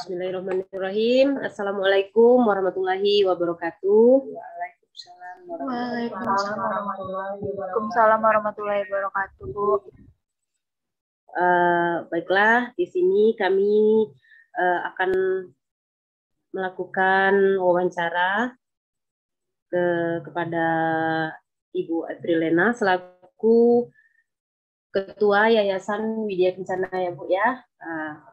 Bismillahirrahmanirrahim. Assalamualaikum warahmatullahi wabarakatuh. Waalaikumsalam warahmatullahi wabarakatuh, Bu. Baiklah, di sini kami akan melakukan wawancara kepada Ibu Eprilena selaku Ketua Yayasan Widya Kencana ya Bu ya.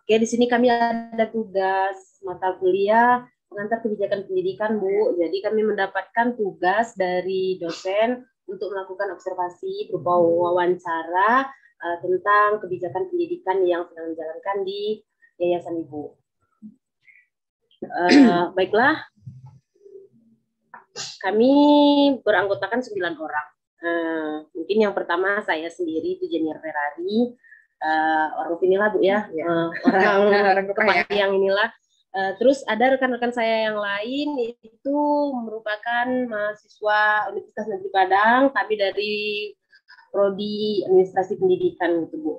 Oke, di sini kami ada tugas mata kuliah pengantar kebijakan pendidikan Bu. Jadi kami mendapatkan tugas dari dosen untuk melakukan observasi berupa wawancara tentang kebijakan pendidikan yang sedang dijalankan di Yayasan Ibu. Baiklah, kami beranggotakan 9 orang. Mungkin yang pertama saya sendiri itu Jenier Ferrari, orang sinilah Bu ya, orang Kepanjang inilah. Terus ada rekan-rekan saya yang lain itu merupakan mahasiswa Universitas Negeri Padang, kami dari Prodi Administrasi Pendidikan gitu Bu.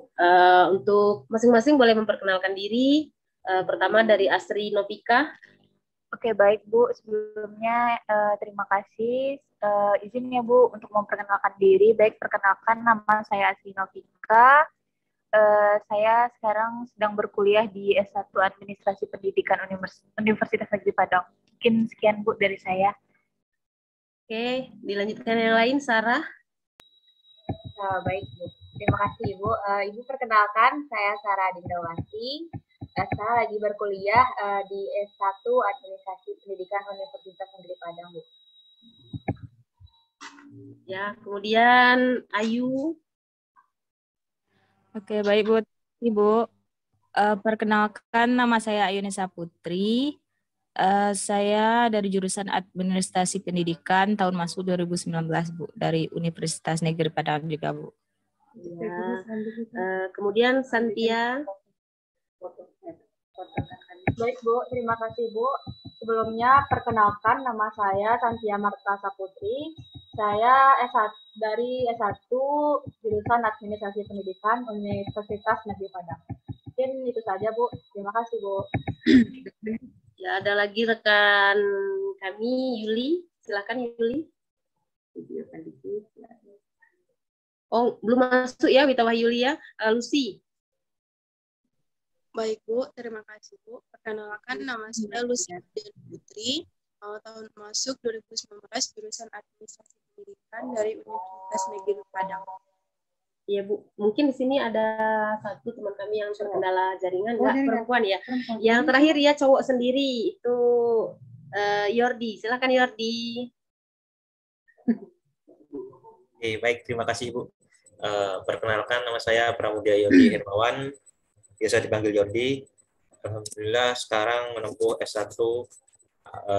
Untuk masing-masing boleh memperkenalkan diri. Pertama dari Astri Novika. Oke, baik Bu. Sebelumnya terima kasih. Izin ya Bu untuk memperkenalkan diri. Baik, perkenalkan nama saya Astri Novika. Saya sekarang sedang berkuliah di S1 Administrasi Pendidikan Universitas Negeri Padang. Mungkin sekian Bu dari saya. Oke, dilanjutkan yang lain, Sarah. Baik Bu, terima kasih Ibu. Ibu perkenalkan, saya Sarah Dindawati. Saya lagi berkuliah di S1 Administrasi Pendidikan Universitas Negeri Padang, Bu. Ya, kemudian Ayu. Oke, baik Bu. Ibu, perkenalkan nama saya Ayunisa Putri. Saya dari jurusan Administrasi Pendidikan tahun masuk 2019 Bu, dari Universitas Negeri Padang juga Bu. Ya, kemudian Santia. Baik Bu, terima kasih Bu. Sebelumnya perkenalkan nama saya Santia Marta Saputri. Saya dari S1 jurusan Administrasi Pendidikan Universitas Negeri Padang. Mungkin itu saja Bu. Terima kasih Bu. Ya, ada lagi rekan kami Yuli. Silakan Yuli. Oh, belum masuk ya Witawah Yuli ya. Lucy. Baik Bu, terima kasih Bu. Perkenalkan nama saya Lucy Putri, tahun masuk 2019 jurusan Administrasi Pendidikan dari Universitas Negeri Padang. Iya Bu, mungkin di sini ada satu teman kami yang terkendala jaringan, perempuan ya. Yang terakhir ya cowok sendiri itu Yordi. Silakan Yordi. Oke, baik, terima kasih Bu. Perkenalkan nama saya Pramudia Yordi Hermawan. Biasa dipanggil Yordi. Alhamdulillah sekarang menempuh S1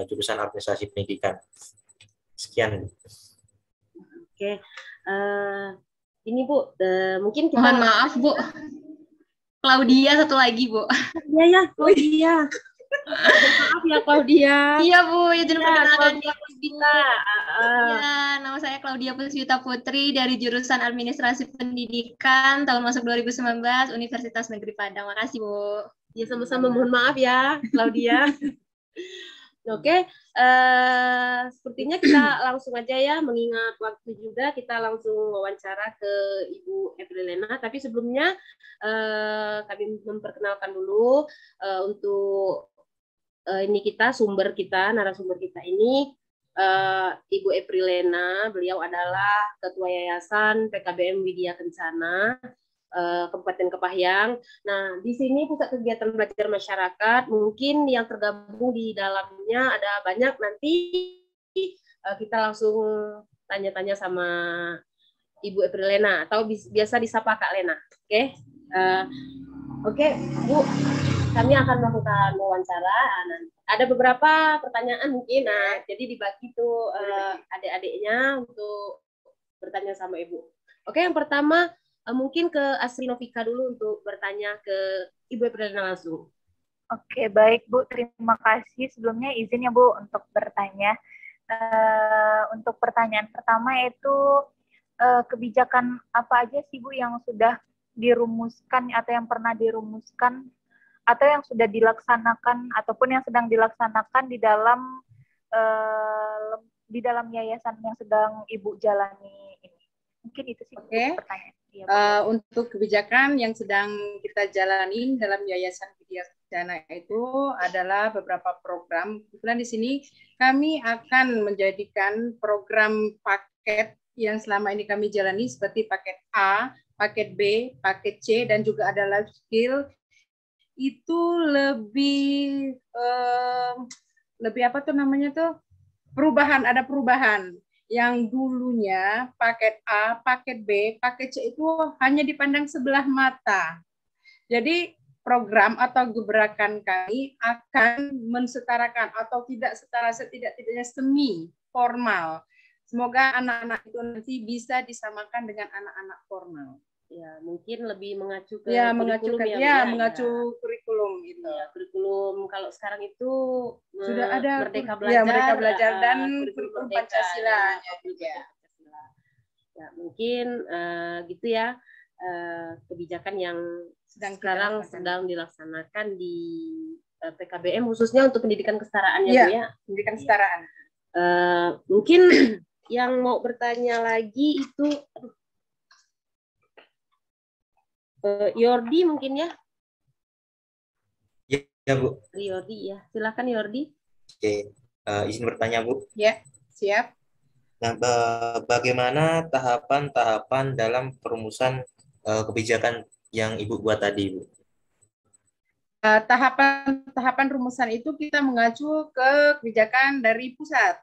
jurusan Administrasi Pendidikan. Sekian. Oke. Ini Bu, mungkin kita... Mohon maaf Bu. Claudia satu lagi Bu. Iya ya, Claudia. Maaf ya Claudia. Iya Bu, izin perkenalkan Claudia Puspita. Ya, nama saya Claudia Puspita Putri dari jurusan Administrasi Pendidikan tahun masuk 2019 Universitas Negeri Padang. Makasih Bu. Ya sama-sama, mohon maaf ya Claudia. Oke, sepertinya kita langsung aja ya, mengingat waktu juga kita langsung wawancara ke Ibu Eprilena. Tapi sebelumnya kami memperkenalkan dulu untuk ini kita narasumber kita ini Ibu Eprilena. Beliau adalah Ketua Yayasan PKBM Widya Kencana Kabupaten Kepahyang. Nah, di sini pusat kegiatan belajar masyarakat, mungkin yang tergabung di dalamnya ada banyak. Nanti kita langsung tanya-tanya sama Ibu Eprilena atau biasa disapa Kak Lena. Oke, oke, Bu, kami akan melakukan wawancara. Ada beberapa pertanyaan mungkin. Nah, jadi dibagi tuh adik-adiknya untuk bertanya sama Ibu. Oke, yang pertama mungkin ke Astri Novika dulu untuk bertanya ke Ibu Eprilena langsung. Oke, baik Bu. Terima kasih. Sebelumnya izin ya Bu untuk bertanya. Untuk pertanyaan pertama yaitu kebijakan apa aja sih Bu yang sudah dirumuskan atau yang pernah dirumuskan atau yang sudah dilaksanakan ataupun yang sedang dilaksanakan di dalam yayasan yang sedang Ibu jalani ini. Mungkin itu sih pertanyaan. Ya, untuk kebijakan yang sedang kita jalani dalam Yayasan Widya Kencana itu adalah beberapa program. Kebetulan di sini kami akan menjadikan program paket yang selama ini kami jalani seperti paket A, paket B, paket C, dan juga ada life skill. Itu lebih apa tuh namanya tuh? Ada perubahan. Yang dulunya paket A, paket B, paket C itu hanya dipandang sebelah mata. Jadi program atau gebrakan kami akan mensetarakan atau tidak setara setidak-tidaknya semi formal. Semoga anak-anak itu nanti bisa disamakan dengan anak-anak formal. Ya, mungkin lebih mengacu ke mengacu kurikulum itu. Ya, kurikulum kalau sekarang itu sudah ada Merdeka Belajar, Merdeka Belajar dan kurikulum Pancasila juga. Ya, mungkin gitu ya, kebijakan yang sekarang sedang dilaksanakan di PKBM khususnya untuk pendidikan kesetaraan ya, Bu ya. Pendidikan kesetaraan. Mungkin yang mau bertanya lagi itu Yordi mungkin ya? Ya, Bu. Yordi ya. Silakan Yordi. Oke, izin bertanya, Bu. Ya, siap. Nah, bagaimana tahapan-tahapan dalam perumusan kebijakan yang Ibu buat tadi, Bu? Tahapan rumusan itu kita mengacu ke kebijakan dari pusat.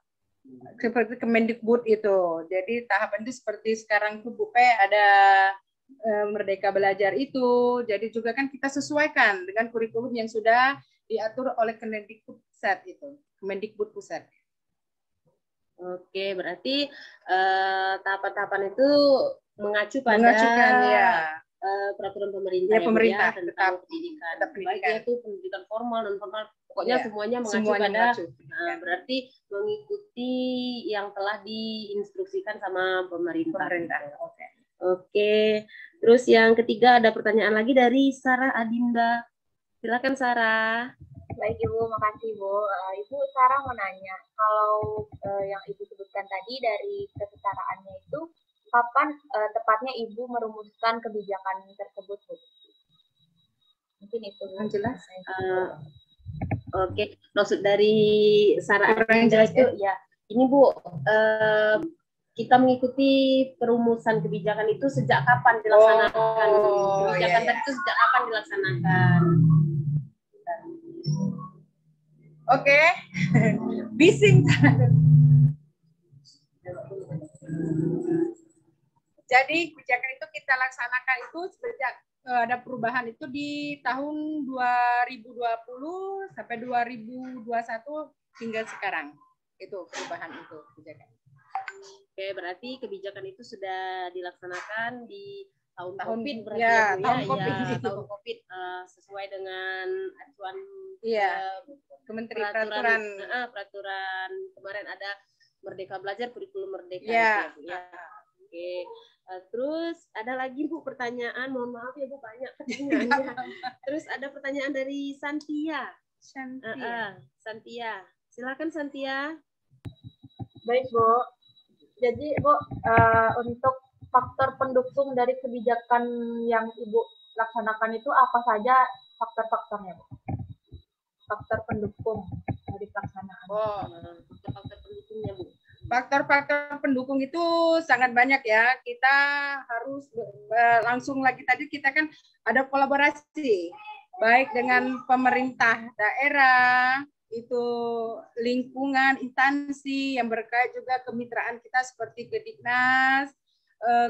Seperti Kemendikbud itu. Jadi tahapan itu seperti sekarang tuh Bu ada Merdeka Belajar itu, jadi juga kan kita sesuaikan dengan kurikulum yang sudah diatur oleh Kemendikbud pusat itu, Kemendikbud pusat. Oke, berarti tahapan-tahapan itu mengacu pada peraturan pemerintah ya, pemerintah ya, tentang pendidikan. Baiknya itu pendidikan formal dan formal, pokoknya semuanya mengacu pada. Berarti mengikuti yang telah diinstruksikan sama pemerintah. Oke, terus yang ketiga ada pertanyaan lagi dari Sarah Adinda. Silakan Sarah. Baik Ibu, makasih Bu. Ibu Sarah mau nanya, kalau yang Ibu sebutkan tadi dari kesetaraannya itu, kapan tepatnya Ibu merumuskan kebijakan tersebut Bu? Mungkin itu jelas. Oke, maksud dari Sarah Adinda itu ya, ini Bu. Kita mengikuti perumusan kebijakan itu sejak kapan dilaksanakan? Kebijakan itu sejak kapan dilaksanakan? Oke, bising. Jadi kebijakan itu kita laksanakan itu sejak ada perubahan itu di tahun 2020 sampai 2021 hingga sekarang. Itu perubahan itu kebijakan. Oke, berarti kebijakan itu sudah dilaksanakan di tahun COVID berarti ya, tahun COVID sesuai dengan acuan Kementerian peraturan kemarin ada Merdeka Belajar, kurikulum Merdeka ya. Oke, terus ada lagi Bu pertanyaan, mohon maaf ya Bu banyak pertanyaannya. Terus ada pertanyaan dari Santia. Santia, silakan Santia. Baik Bu. Jadi Bu, untuk faktor pendukung dari kebijakan yang Ibu laksanakan itu apa saja faktor-faktornya Bu? Faktor pendukung dari pelaksanaan. Faktor pendukungnya Bu. Faktor-faktor pendukung itu sangat banyak ya. Kita harus langsung lagi tadi kita kan ada kolaborasi baik dengan pemerintah daerah, itu lingkungan, instansi yang berkait juga kemitraan kita seperti Kediknas,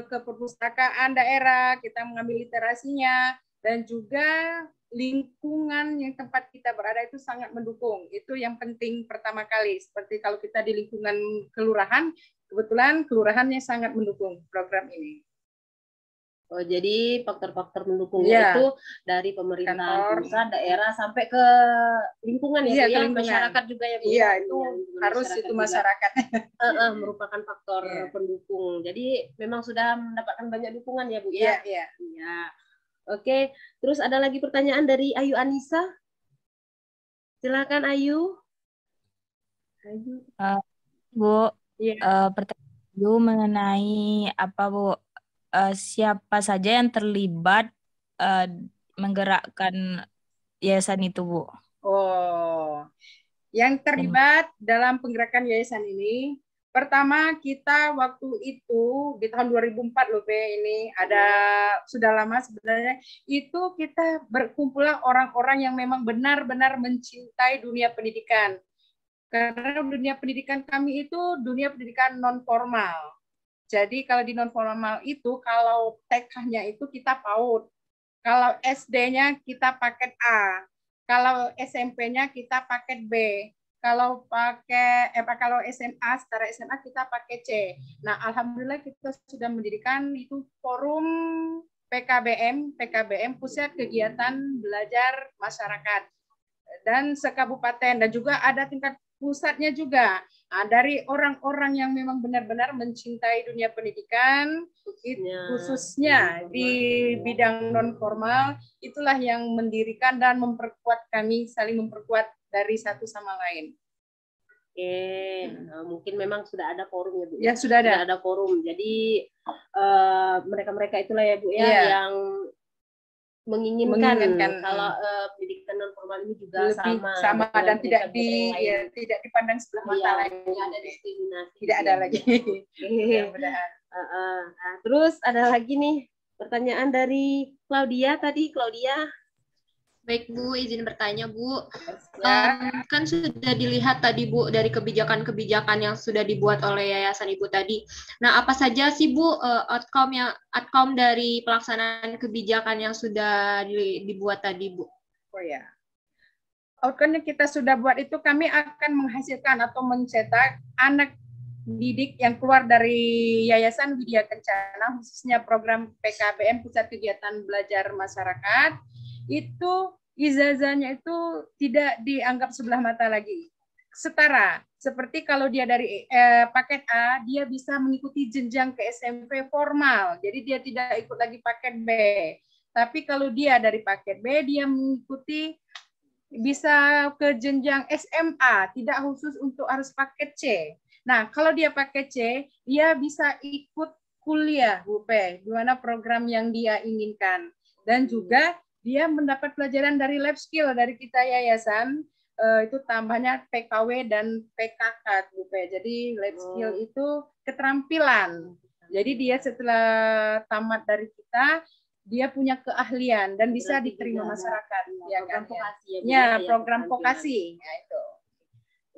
ke perpustakaan daerah, kita mengambil literasinya, dan juga lingkungan yang tempat kita berada itu sangat mendukung. Itu yang penting pertama kali. Seperti kalau kita di lingkungan kelurahan, kebetulan kelurahannya sangat mendukung program ini. Oh, jadi faktor-faktor mendukungnya itu dari pemerintah pusat, daerah sampai ke lingkungan ya, ke masyarakat juga ya Bu. Iya, itu harus itu masyarakat. Merupakan faktor pendukung. Jadi memang sudah mendapatkan banyak dukungan ya Bu ya. Iya. Oke, terus ada lagi pertanyaan dari Ayu Anissa. Silakan Ayu. Bu, Iya. pertanyaan Bu mengenai apa Bu? Siapa saja yang terlibat menggerakkan yayasan itu Bu? Oh, yang terlibat dalam penggerakan yayasan ini, pertama kita waktu itu di tahun 2004 loh, ini ada sudah lama sebenarnya, itu kita berkumpullah orang-orang yang memang benar-benar mencintai dunia pendidikan. Karena dunia pendidikan kami itu dunia pendidikan non formal. Jadi kalau di non formal itu kalau TK-nya itu kita PAUD, kalau SD-nya kita paket A, kalau SMP-nya kita paket B, kalau kalau SMA setara SMA kita pakai C. Nah, alhamdulillah kita sudah mendirikan itu forum PKBM Pusat Kegiatan Belajar Masyarakat dan sekabupaten, dan juga ada tingkat pusatnya juga. Nah, dari orang-orang yang memang benar-benar mencintai dunia pendidikan, khususnya di bidang non formal, itulah yang mendirikan dan memperkuat kami, saling memperkuat dari satu sama lain. Oke, mungkin memang sudah ada forum ya Bu. Ya, sudah ada. Sudah ada forum. Jadi mereka-mereka itulah ya Bu ya, yang menginginkan kalau pendidikan non formal ini juga sama dan tidak dipandang sebelah mata lagi. Tidak ada diskriminasi. Tidak ada lagi. Mudah-mudahan. Terus ada lagi nih pertanyaan dari Claudia tadi. Claudia. Baik Bu, izin bertanya Bu. Kan sudah dilihat tadi Bu dari kebijakan-kebijakan yang sudah dibuat oleh yayasan Ibu tadi. Nah, apa saja sih Bu outcome dari pelaksanaan kebijakan yang sudah dibuat tadi Bu? Oh ya. Outcome yang kita sudah buat itu kami akan menghasilkan atau mencetak anak didik yang keluar dari Yayasan Widya Kencana, khususnya program PKBM Pusat Kegiatan Belajar Masyarakat, itu ijazahnya itu tidak dianggap sebelah mata lagi, setara. Seperti kalau dia dari paket A, dia bisa mengikuti jenjang ke SMP formal, jadi dia tidak ikut lagi paket B. Tapi kalau dia dari paket B, dia mengikuti bisa ke jenjang SMA, tidak khusus untuk harus paket C. Nah, kalau dia paket C, dia bisa ikut kuliah, Bu P, di mana program yang dia inginkan. Dan juga dia mendapat pelajaran dari lab skill dari kita yayasan, itu tambahnya PKW dan PKK, Bu P. Jadi lab skill itu keterampilan. Jadi dia setelah tamat dari kita, dia punya keahlian dan bisa diterima masyarakat. Ya, program vokasi. Ya, program vokasi. Ya, itu.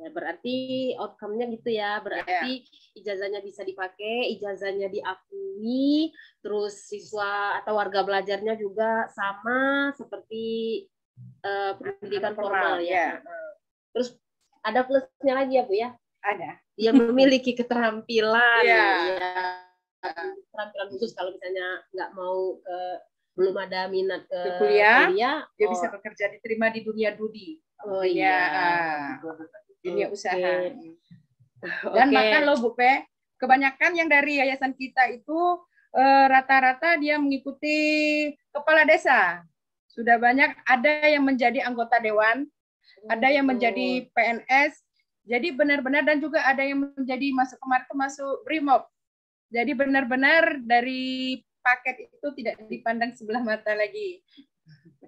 Ya, berarti outcome-nya gitu ya, berarti ijazahnya bisa dipakai, ijazahnya diakui, terus siswa atau warga belajarnya juga sama seperti pendidikan formal ya. Terus ada plusnya lagi ya Bu ya? Ada. Dia memiliki keterampilan, keterampilan khusus kalau misalnya nggak mau belum ada minat ke kuliah, dia bisa bekerja diterima di dunia dudi. Oh iya. Dunia usaha. Dan bahkan loh Bu P, kebanyakan yang dari yayasan kita itu rata-rata dia mengikuti kepala desa. Sudah banyak, ada yang menjadi anggota dewan, ada yang menjadi PNS, jadi benar-benar, dan juga ada yang menjadi kemarin masuk BRIMOB. Jadi benar-benar dari paket itu tidak dipandang sebelah mata lagi.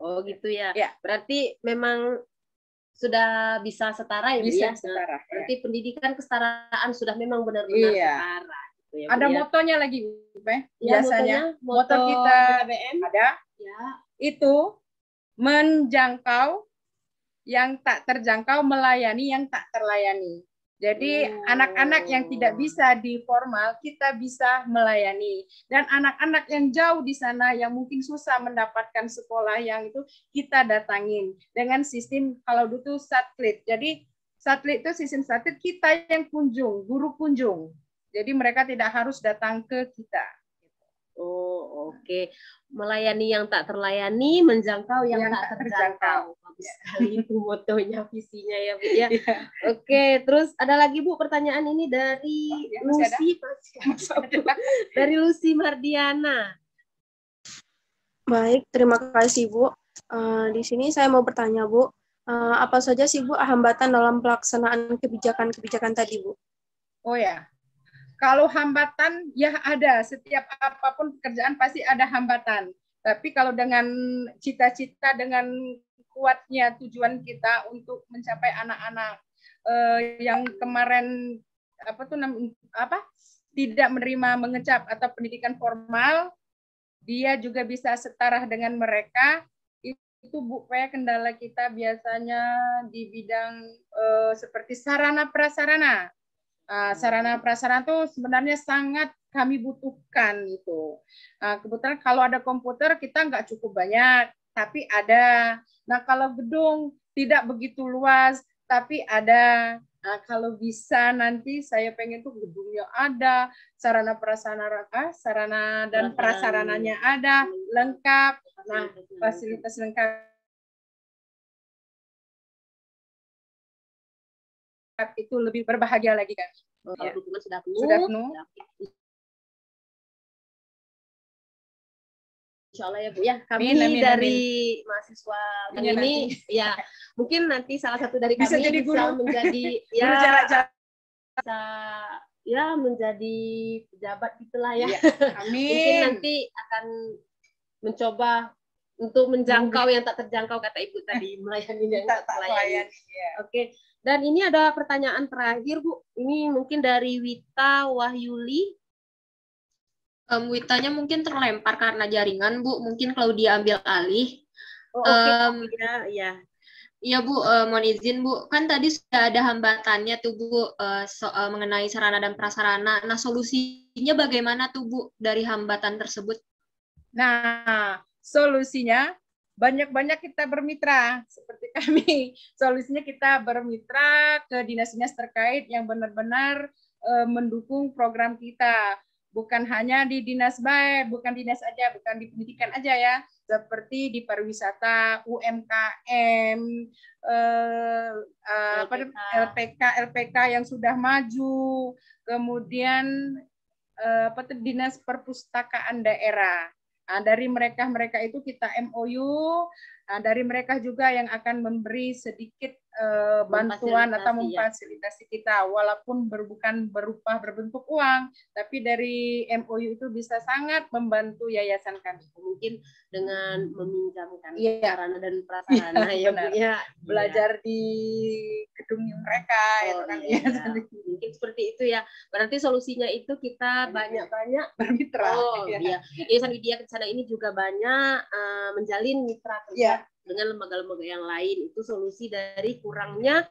Oh gitu ya. Berarti memang sudah bisa setara ya Bu ya? Setara. Berarti pendidikan kesetaraan sudah memang benar-benar setara. Gitu ya, ada motonya lagi Bu P. Biasanya moto kita PKBM ada. Ya. Itu menjangkau yang tak terjangkau, melayani yang tak terlayani. Jadi anak-anak yang tidak bisa di formal kita bisa melayani, dan anak-anak yang jauh di sana yang mungkin susah mendapatkan sekolah yang itu kita datangin dengan sistem kalau dulu satelit. Jadi satelit itu sistem satelit, kita yang kunjung, guru kunjung. Jadi mereka tidak harus datang ke kita. Oh oke. Melayani yang tak terlayani, menjangkau yang tak terjangkau. Bagus sekali itu motonya, visinya ya Bu ya. Oke, terus ada lagi Bu pertanyaan ini dari Lucy, dari Lucy Mardiana. Baik, terima kasih Bu. Di sini saya mau bertanya Bu, apa saja sih Bu hambatan dalam pelaksanaan kebijakan-kebijakan tadi Bu? Oh ya, kalau hambatan ya ada, setiap apapun pekerjaan pasti ada hambatan. Tapi kalau dengan cita-cita, dengan kuatnya tujuan kita untuk mencapai anak-anak yang kemarin tidak menerima mengecap atau pendidikan formal, dia juga bisa setara dengan mereka. Itu Bu, kendala kita biasanya di bidang seperti sarana prasarana. Sarana prasarana itu sebenarnya sangat kami butuhkan itu. Kebetulan kalau ada komputer kita nggak cukup banyak, tapi ada. Nah kalau gedung tidak begitu luas, tapi ada. Nah, kalau bisa nanti saya pengen tuh gedungnya ada, sarana sarana dan prasarananya ada, lengkap. Nah, fasilitas lengkap itu lebih berbahagia lagi kan. Kalau dukungan sudah penuh. Sudah penuh. Insya Allah ya Bu ya. Kami dari mahasiswa ini ya mungkin nanti salah satu dari kami bisa menjadi ya menjadi pejabat gitulah ya. Amin. Mungkin nanti akan mencoba untuk menjangkau yang tak terjangkau kata Ibu tadi, melayani yang tak terlayani. Oke. Dan ini ada pertanyaan terakhir Bu. Ini mungkin dari Wita Wahyuli. Witanya mungkin terlempar karena jaringan, Bu. Mungkin kalau dia ambil alih. Iya, Bu. Mohon izin, Bu. Kan tadi sudah ada hambatannya tuh, Bu, mengenai sarana dan prasarana. Nah, solusinya bagaimana tuh, Bu, dari hambatan tersebut? Nah, solusinya banyak-banyak kita bermitra seperti kami. Solusinya kita bermitra ke dinas-dinas terkait yang benar-benar mendukung program kita. Bukan hanya di dinas bukan dinas aja, bukan di pendidikan aja ya, seperti di pariwisata, UMKM, LPK yang sudah maju, kemudian dinas perpustakaan daerah. Dari mereka itu kita MOU, dari mereka juga yang akan memberi sedikit bantuan atau memfasilitasi kita, walaupun bukan berupa berbentuk uang, tapi dari MOU itu bisa sangat membantu yayasan kami. Mungkin dengan meminjamkan sarana dan prasarana ya belajar di gedung mereka. Mungkin seperti itu ya. Berarti solusinya itu kita banyak-banyak bermitra. Yayasan Widya Kencana ini juga banyak menjalin mitra kerja dengan lembaga-lembaga yang lain. Itu solusi dari kurangnya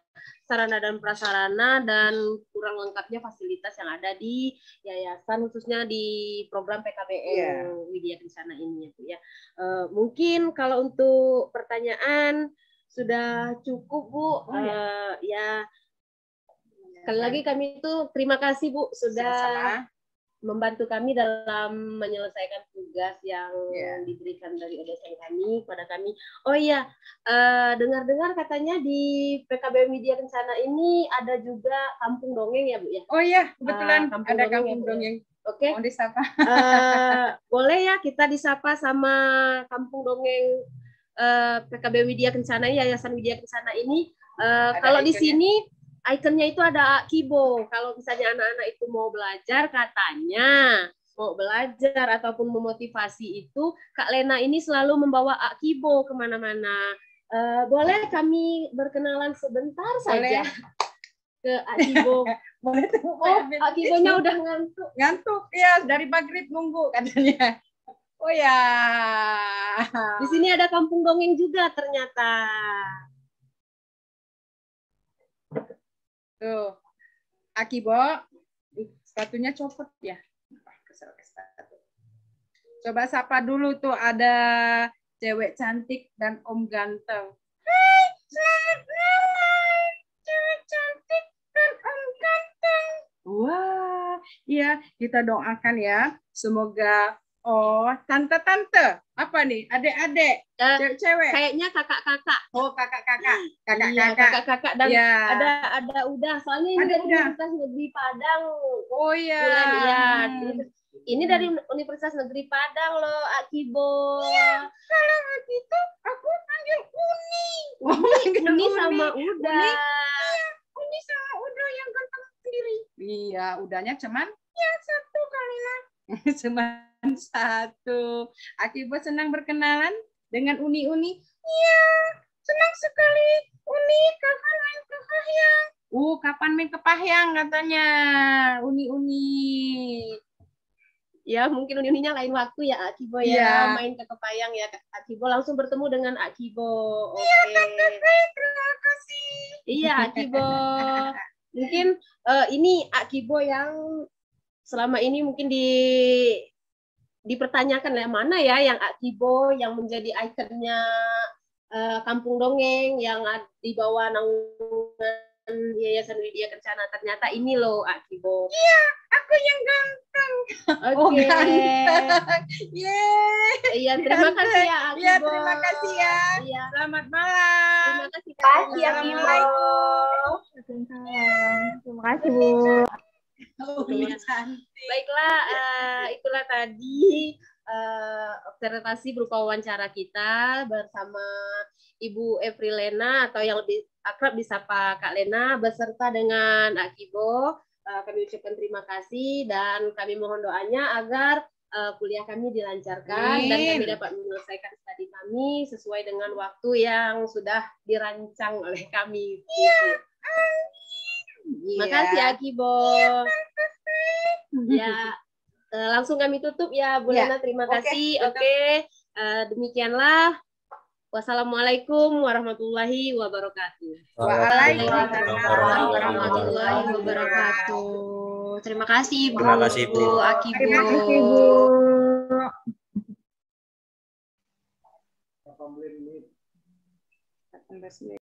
sarana dan prasarana dan kurang lengkapnya fasilitas yang ada di yayasan, khususnya di program PKBM Widya Kencana ini ya. Mungkin kalau untuk pertanyaan sudah cukup Bu. Sekali lagi kami itu terima kasih Bu sudah membantu kami dalam menyelesaikan tugas yang diberikan dari yayasan kami kepada kami. Oh iya, dengar-dengar katanya di PKBM Widya Kencana ini ada juga kampung dongeng ya Bu ya? Oh iya, kebetulan ada kampung dongeng. Oke. Mau disapa. Boleh ya kita disapa sama kampung dongeng PKBM Widya Kencana, Yayasan Widya Kencana ini. Kalau di sini ikonnya itu ada Akibo. Kalau misalnya anak-anak itu mau belajar, katanya mau belajar ataupun memotivasi itu, Kak Lena ini selalu membawa Akibo kemana-mana. Boleh kami berkenalan sebentar saja ke Akibo? Akibonya udah ngantuk. Ngantuk ya, dari maghrib nunggu katanya. Oh ya. Di sini ada kampung dongeng juga ternyata. Tuh, Akibo, sepatunya copot ya. Coba sapa dulu tuh, ada cewek cantik dan om ganteng. Hai, selamat malam, cewek cantik dan om ganteng. Wah, iya kita doakan ya, semoga tante-tante, apa nih, adik-adik, cewek. Kayaknya kakak-kakak. Oh, kakak-kakak. Kakak-kakak dan ada udah. Soalnya ini dari Universitas Negeri Padang. Oh iya. Ini dari Universitas Negeri Padang loh, Akibo. Iya, kalau gitu aku panggil Uni. Uni sama Uda. Iya, Uni sama Uda yang ganteng sendiri. Iya, udahnya cuman ya satu kali lah. Cuman satu. Akibo senang berkenalan dengan Uni-Uni. Iya, senang sekali. Uni, kapan main ke Pahyang? Kapan main ke Pahyang katanya. Uni-Uni. Ya, mungkin Uni-Uninya lain waktu ya, Akibo ya. Main ke Kepayang ya, Akibo langsung bertemu dengan Akibo. Oke. Iya, baik, terima kasih. Iya, Akibo. Mungkin ini Akibo yang selama ini mungkin dipertanyakan ya, mana ya yang Akibo yang menjadi ikonnya Kampung Dongeng yang di bawah naungan Yayasan Widya Kencana. Ternyata ini loh Akibo. Iya, aku yang ganteng. Oke. Ganteng. Yeay. Iya, terima kasih ya Akibo. Iya, terima kasih ya. Iya. Selamat malam. Terima kasih Kak. Assalamualaikum. Terima kasih, Bu. Baiklah, itulah tadi observasi berupa wawancara kita bersama Ibu Evrilena atau yang lebih akrab disapa Kak Lena beserta dengan Akibo. Kami ucapkan terima kasih dan kami mohon doanya agar kuliah kami dilancarkan dan kami dapat menyelesaikan studi kami sesuai dengan waktu yang sudah dirancang oleh kami. Iya. Terima kasih Akibo. Ya, langsung kami tutup ya Bu Lena. Terima kasih. Oke. Demikianlah. Wassalamualaikum warahmatullahi wabarakatuh. Waalaikumsalam warahmatullahi wabarakatuh. Terima kasih Bu. Terima kasih Bu. Akibo. Terima kasih, Bu.